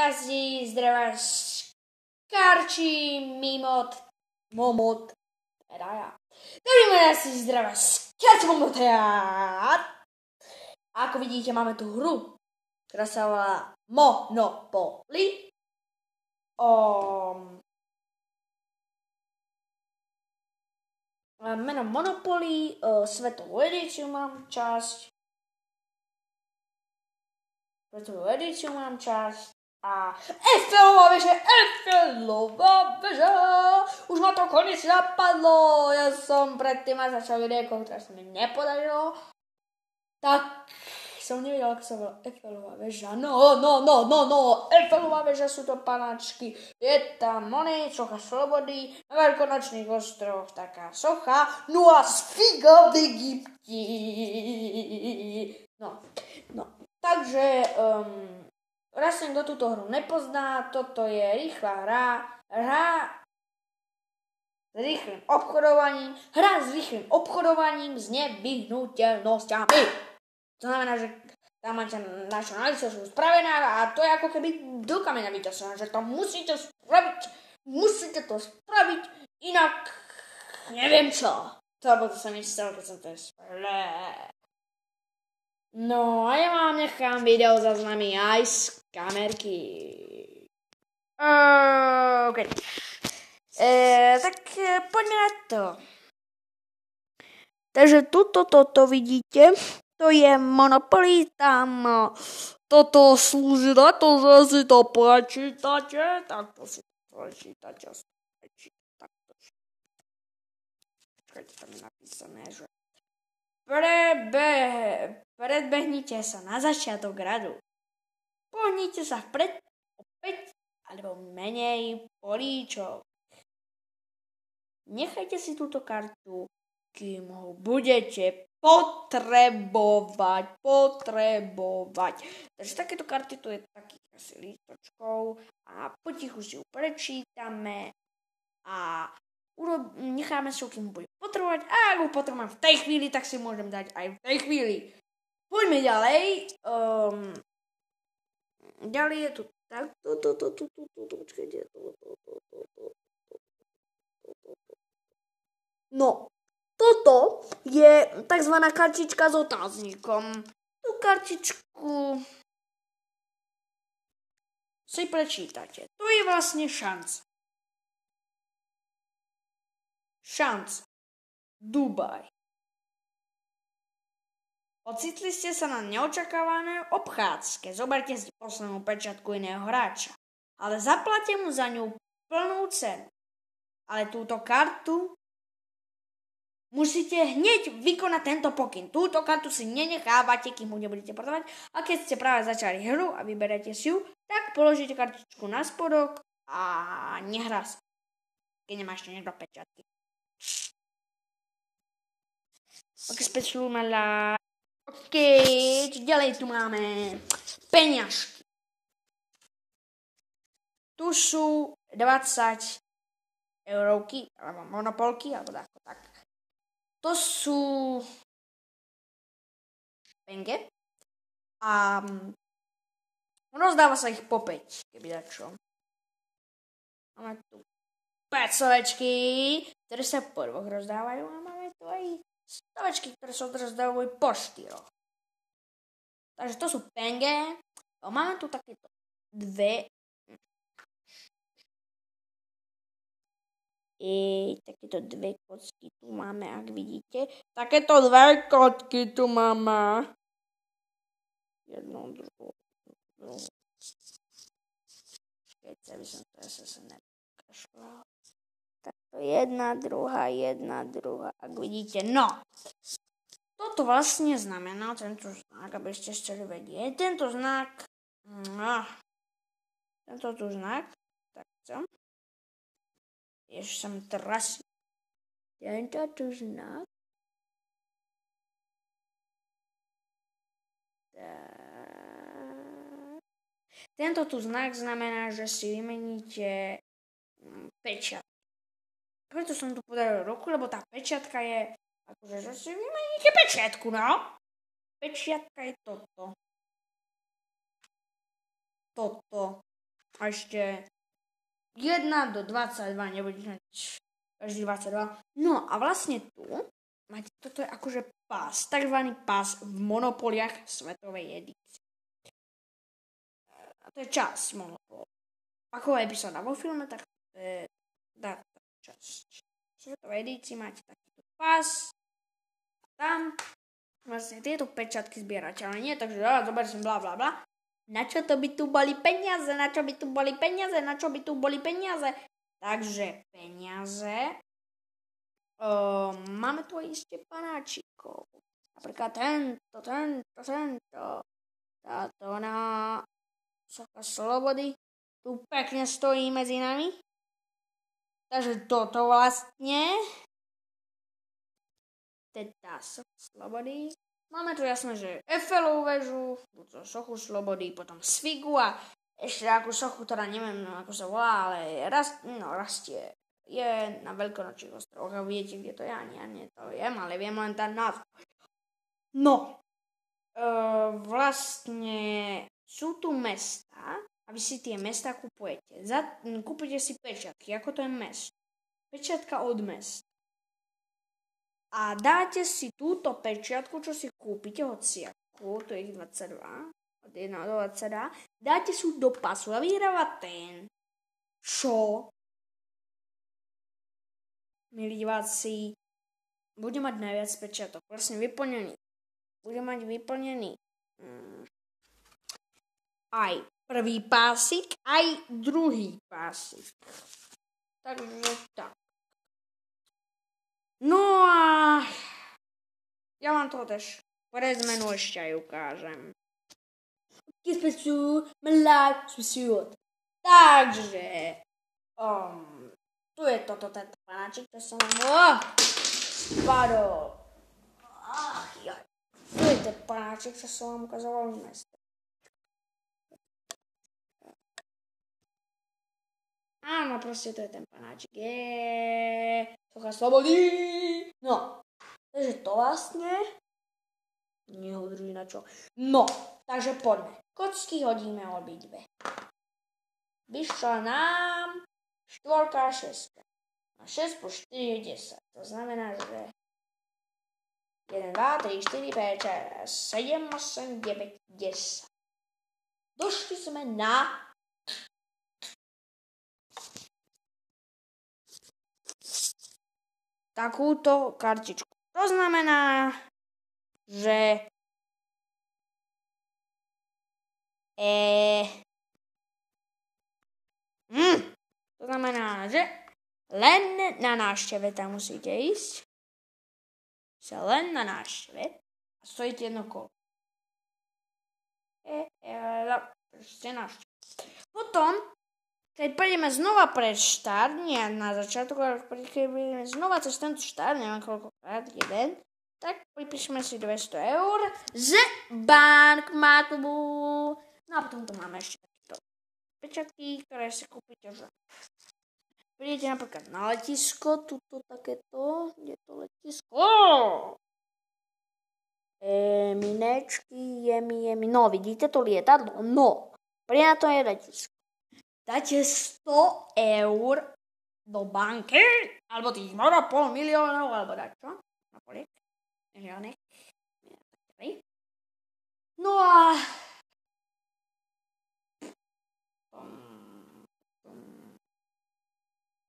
Jazdí zdravá Karčí, Mimot, Momot, teda ja. Dobrý môj asi zdravá Karčí, Momot, ja. A ako vidíte, máme tu hru, ktorá sa volá Monopoly. Meno Monopoly, svetovú edíciu mám časť. A Eiffelová väža, už ma to konec napadlo, ja som predtým aj začal videjko, ktoré sa mi nepodarilo, tak som nevedel, ako sa volá Eiffelová väža, no, Eiffelová väža sú to panáčky, je tam socha slobody, na Veľkonočných ostrovoch taká socha, no a sfiga v Egypti, no. Takže, raz kto túto hru nepozná, toto je rýchla hra s rýchlym obchodovaním s nevyhnuteľnosťami. To znamená, že tam máte našu analýzu spravená a to je ako keby do kameňa vyťažené, že to musíte spraviť, inak neviem čo. To sa mi stalo, keď som to spravil. No a ja vám nechám video záznamy aj z kamerky. OK. Tak poďme na to. Takže toto vidíte. To je Monopoly. Tam toto slúži na to, že si to prečítate. Takto si to prečítate. Počkajte, tam je napísané, že predbehnite sa na začiatok radu. Pohnite sa vpred o 5 alebo menej políčok. Nechajte si túto kartu, kým ho budete potrebovať. Takže takéto karty tu je takých asi lístočkov a potichu si ju prečítame a necháme si ho, kým ho bude potrebovať a ak ho potrebujem v tej chvíli, tak si môžem dať aj v tej chvíli. Poďme ďalej. Ďalej je tu No, toto je takzvaná kartička s otáznikom. Tú kartičku si prečítate. To je vlastne šanca. Dubaj. Ocitli ste sa na neočakávanej obchádzke. Zoberte si poslednú pečiatku iného hráča. Ale zaplate mu za ňu plnú cenu. Ale túto kartu musíte hneď vykonať tento pokyn. Túto kartu si nenechávate, kým ho nebudete podávať. A keď ste práve začali hru a vyberete si ju, tak položíte kartičku na spodok a nehrá sa. Keď nemá ešte niekto pečiatky. Ok, OK, ďalej tu máme peňažky. Tu sú 20 eurovky, alebo monopolky, alebo tak. To sú penge a rozdáva sa ich po 5, keby dačo. Máme tu pecovečky, ktoré sa po 2 rozdávajú a máme tu aj stovečky, ktoré sa rozdávajú po 4. Takže to sú penge. Máme tu takéto takéto 2 kocky tu máme, ak vidíte. Takéto 2 kocky tu máme. Jednu, druhú. Keď by som to sa nepakašľal. Takto jedna, druhá. Ak vidíte, no. Toto vlastne znamená, tento znak, aby ste chceli vedieť. Tento znak, takto. Ešte sa mi trasí. Tento znak. Tento tu znak znamená, že si vymeníte pečiatku. Preto som tu podal ruku, lebo tá pečiatka je akože, že si vymeníte pečiatku, no. Pečiatka je toto. A ešte 1 do 22, nebudeš mať každý 22. No a vlastne tu máte, toto je akože pás, takzvaný pás v monopoliach svetovej edície. A to je časť monopol. Ako epizóda vo filme, tak to je tá časť. V svetovej edícii máte takýto pás a tam vlastne tieto pečatky zbierate, ale nie takže zober som bla bla bla. Na čo to by tu boli peniaze? Na čo by tu boli peniaze? Na čo by tu boli peniaze? Takže peniaze. Máme tu aj ešte panáčikov. Napríklad tento. Táto na Socha slobody. Tu pekne stojí medzi nami. Takže toto vlastne. Teda Socha slobody. Máme tu jasné, že Eiffelovú väžu, Sochu slobody, potom Sfigu a ešte akú sochu, ktorá neviem, ako sa volá, ale rastie. Je na Veľkonočných ostrovoch a viete, kde to je, ani to viem, ale viem len tá názov. No, vlastne sú tu mesta a vy si tie mesta kupujete. Kúpite si pečiatky, ako to je mesto. Pečiatka od mesta. A dáte si túto pečiatku, čo si kúpite od siaku, to je ich 22, od 1 do 22, dáte si do pasu a vyhráva ten, čo, milí diváci, bude mať najviac pečiatok, vlastne vyplnený. Bude mať vyplnený aj prvý pásik, aj druhý pásik. Takže tak. No a ja vám to tež pre zmenu ešte aj ukážem. Takže tu je tento panáčik, to som vám spadol. Tu je ten panáčik, čo som vám ukazoval v meste. Áno, proste to je ten panáčik. Socha slobody. No, takže to vlastne nehodruj na čo. No, takže poďme. Kocky hodíme obidve. Vyšla nám 4 a 6. A 6 plus 4 je 10. To znamená, že 1, 2, 3, 4, 5, 6, 7, 8, 9, 10. Došli sme na takúto kartičku. To znamená, že to znamená, že len na návšteve tam musíte ísť. Len na návšteve a stojíte jedno kolo. Potom keď prejdeme znova pred štart, nie na začiatok, ale keď prejdeme znova cez tento štart, neviem koľkokrát, jeden, tak pripíšeme si 200 eur z bankmatu. No a potom tu máme ešte takéto pečatky, ktoré si kúpite, že prídete napríklad na letisko, tuto takéto, kde je to letisko? Minečky, jemi, no vidíte to lietadlo? No, príde na to je letisko. Dáte 100 eur do banky, alebo tých možno 500 000, alebo dačo. Na poliek. Miliónek. No a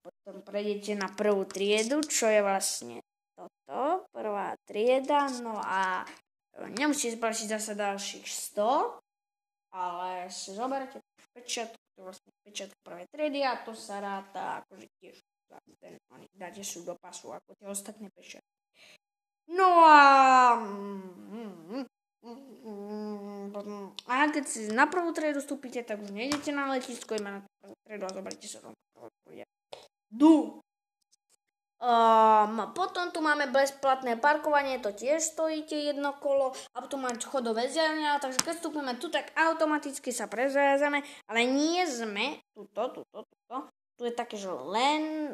potom prejdete na prvú triedu, čo je vlastne toto. Prvá trieda, no a nemusíte splatiť zase ďalších 100, ale si zoberte pečiatku, to vlastne pečiatku prvej triedy a to sa ráta akože tiež dáte si do pasu ako tie ostatné pečiatky. No a keď si na prvú triedu vstúpite, tak už nejdete na letisko, iba na prvú triedu a zoberte sa tam prvú triedu. Potom tu máme bezplatné parkovanie, to tiež stojíte jedno kolo a potom máme chodové zjavenia, takže keď vstúpime tu, tak automaticky sa prezviazame, ale nie sme tuto, tu je také, že len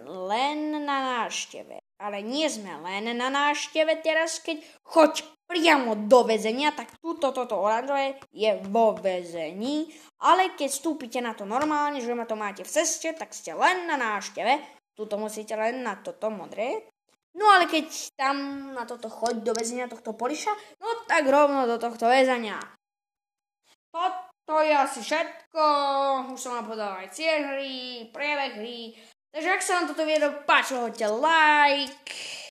na návšteve. Ale nie sme len na návšteve teraz, keď choď priamo do väzenia, tak toto oranžové je vo väzení. Ale keď vstúpite na to normálne, že ma to máte v ceste, tak ste len na návšteve. Tuto musíte len na toto modré. No ale keď tam na toto choď do väzenia tohto poliša, no tak rovno do tohto väzenia. Toto je asi všetko. Už som vám podal aj cieľ hry, priebeh hry. Takže ak sa vám toto video páčilo, hoďte like.